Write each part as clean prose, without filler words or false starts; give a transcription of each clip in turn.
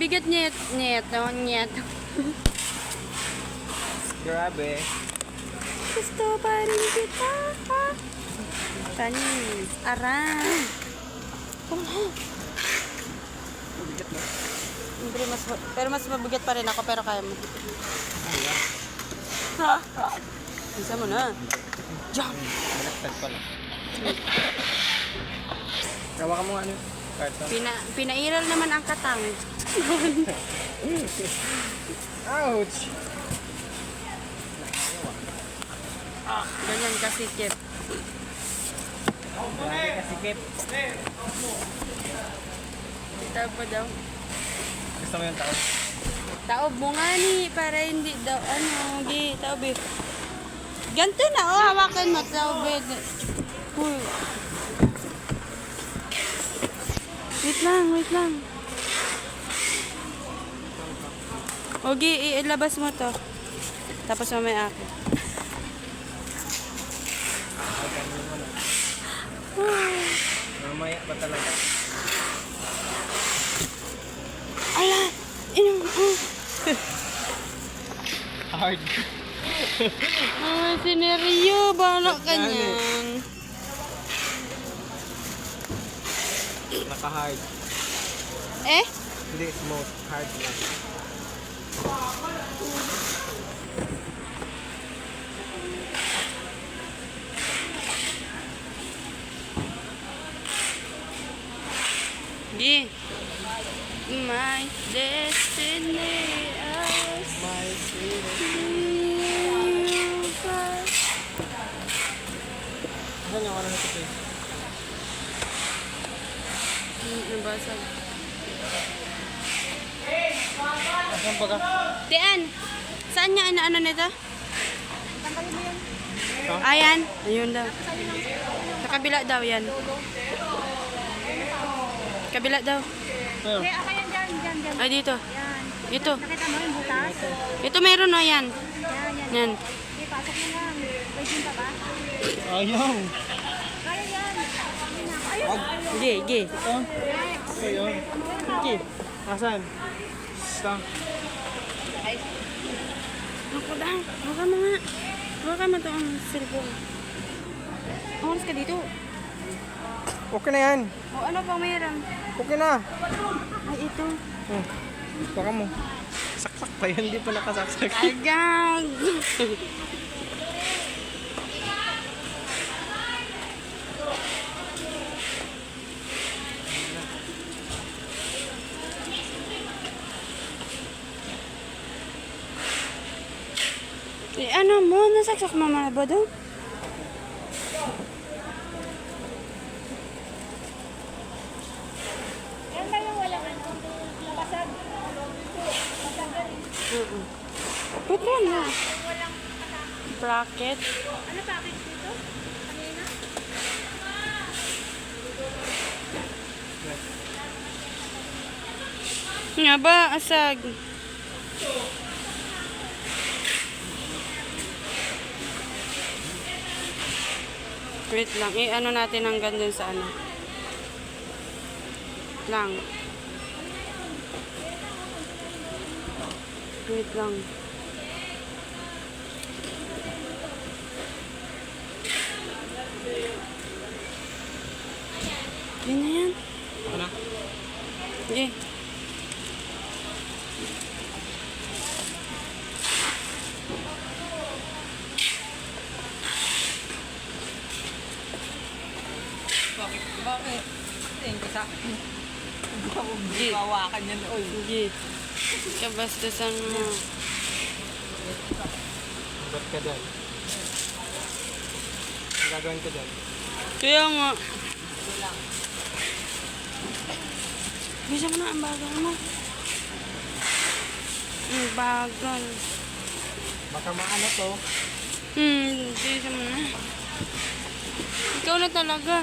bigat nyet. Nyet. No, nyet. Grabe. Gusto pa rin kita. Tanis. Aray. Bigat na. Pero mas mabigat pa rin ako, pero kaya mo. Isa mo na. Jump! Balaktad pala. Gawa ka mo ano? Carton. Pinairal naman ang katang. Ouch! Ganyan kasi, Kip. Grabe kasikip. Taob pa daw. Gusto mo yung tao? Taob mo nga ni, para hindi daw, taob eh. Ganito na, hawakan mo, taob eh. Uy. Wait lang. Ogi, ilabas mo to. Tapos mamaya ako. Mamaya pa talaga. Ala! Hard. Sineryo, balak ka niyan. Naka-hard. Eh? Hindi, smooth. Hard lang. Di. My destiny is My sweet. Saan yung ano nito? Nabasag. Saan ba ka? Tian, saan niya ano nito? Ito? Ayan. Ayun daw. Sa kabila daw yan. Kabila daw. Ayun. Okay, ako yan dyan. Ay, dito. Yan. Ito. Nakita mo yung butas? Ito meron o yan. Yan. Yan. Okay, pasok mo lang. Pwede pa ba? Ayaw. Kaya yan. Ayun. Gi. Ito? Ito yun. Gi. Asan? Stop. Ako daw. Huwag mo nga. Huwag mo ito ang cellphone. Oras ka dito. Okay na yan. O ano pang mayroon? Okay na. Ay, ito. Baka mo. Saksak pa yun. Hindi pa nakasaksak. Agag. Eh, ano mo? Nasaksak mo ba doon? Yan ba yung walang basag? Put mo na. Bracket. Ano package dito? Kanina? Nga ba? Asag. Wait lang. Ano natin hanggang dun sa ano. Lang. Wait lang. Yan na yan. Ano? Okay. Bakit? Tingin ko sa akin. Hindi ako Hindi. bawakan yan. Oy. Sige. Kabastusan mo. Ba't ka dyan? Ang gagawin ko dyan? Kaya nga. Bisa mo na ang bagal mo. Ang bagal. Baka maano to. Bisa mo na. Ikaw na talaga.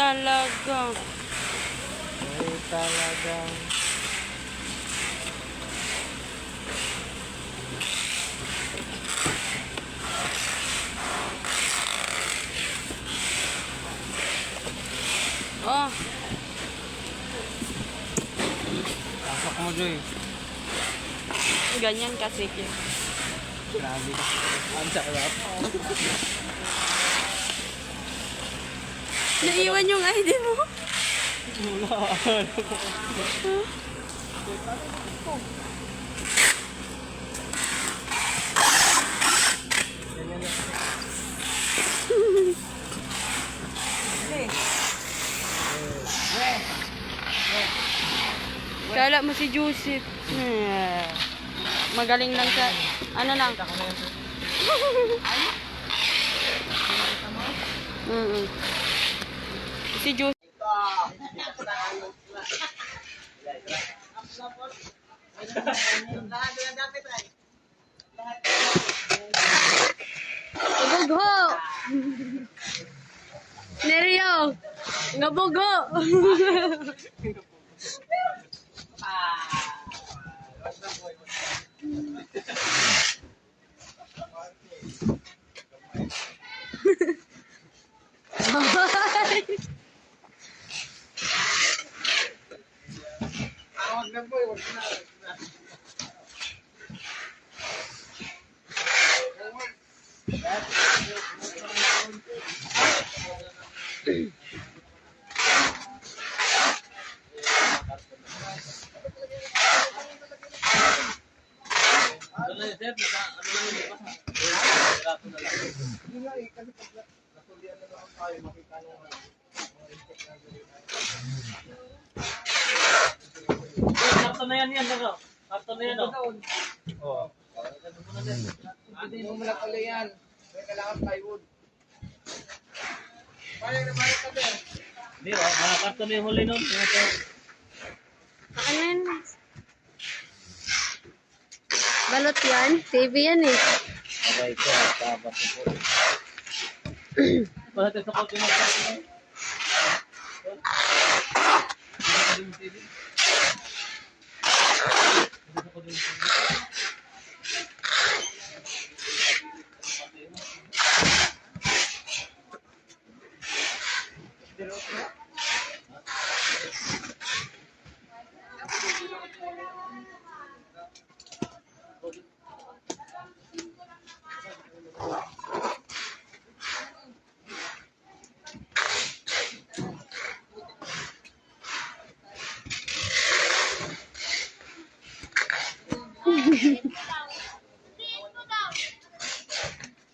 talaga. Ay, talagang... Oh, Pasok mo, Joy. ganyan kasi. Grabe ka. Ang sarap. Naiwan yung ID mo? Kala mo si Joseph. Magaling lang sa... Ano lang? Si Joseph. Gabugho! Neryo! Gabugho! Karto na yan yan, nako. Karto na yan, oh. Oo. Hindi mo mula pala yan. May kailangan plywood. Parang naman ka din. Hindi, oh. Mga karto na yung huli nun. Tingnan ko. Ano yan? Balot yan? TV yan eh. Aray ko, tapos ko. Wala tayo sa kote mo.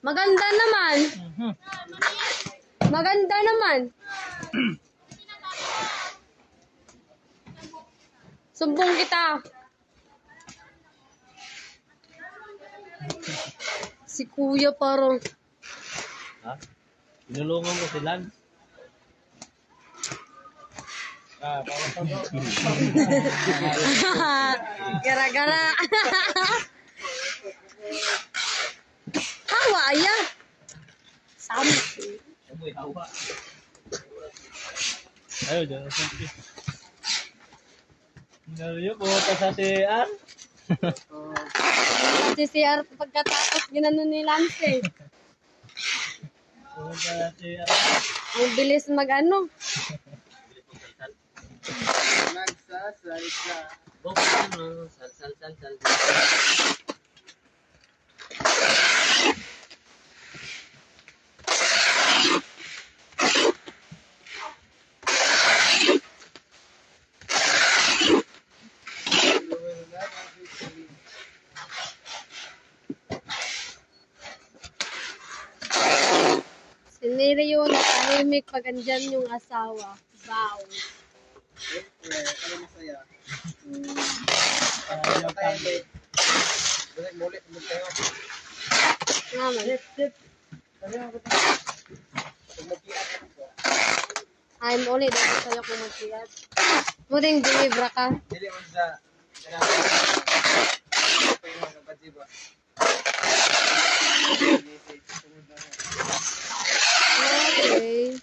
Maganda naman. Maganda naman. Sumbong kita. Si kuya parang. Ha? Tinulungan mo si Lance. Gara-gara. Hawa ya. Something. Amoy tawa. Ayo, jangan sampai. Nariyo po sa CR. Si CR pagkatapos ginano ni Lance eh. Pumunta sa CR. Ang bilis mag-ano. Nagsasalita. Buksan mo. Sal. Sinira yun, tahimik pag andyan yung asawa. Wow. Siyempre, ano masaya? Ayaw ka. Mulit mo tayo. Naman. I'm only dahil sa'yo kung mag-iyat. Muting dilibra ka. Dili mo sa kailangan. Pwede mo ba, diba? Okay.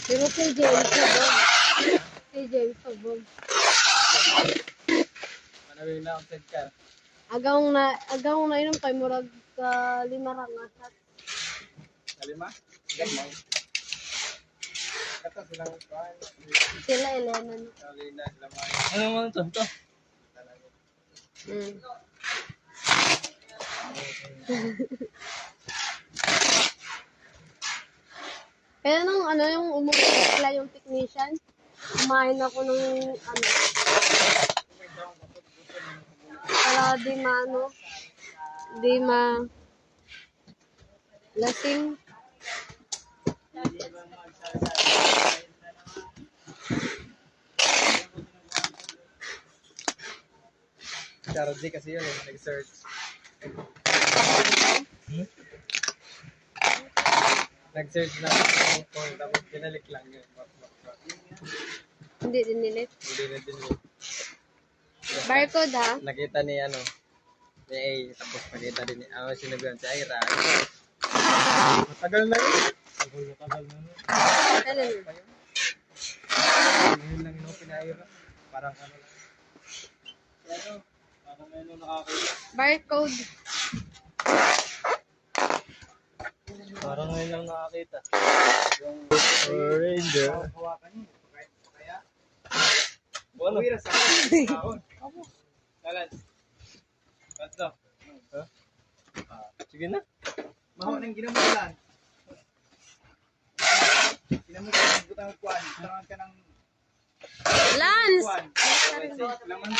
Pero kay James Sabon. Kay James Sabon. Manawin na upset ka. Agaw na inom kay murag ka 5 rangasat. Kalima? Ganyan. Kata silang kuhan. Sila Elenan. Kalina sila mga. Ano mga tonto? Mm. Kaya nung ano yung umuwi yung technician, kumain ako ng ano, para di ma lasing. Charot G kasi yun eh. Nag-search. Nag-search na ako kung tapos pinalik lang yun. Hindi din nilit. Hindi na din yun. Barcode ha? Nakita ni ano, ni A, tapos nakita din ni, sinabihan si Ira. Matagal na yun. Tagal na nun. Kailan? Ngayon lang yung pinaira. Parang ano lang. Ano? Parang ngayon nung nakakita. Barcode. Parang ngayon lang nakakita. Yung Ranger. hawakan niyo. Kaya, Ano? uwira sa kahon. Kalan. Tatlo. Ha? Sige na. Maho nang ginamulan. Ginamulan, butang kuwan. Tangan ka ng Lance! kuwan. Laman.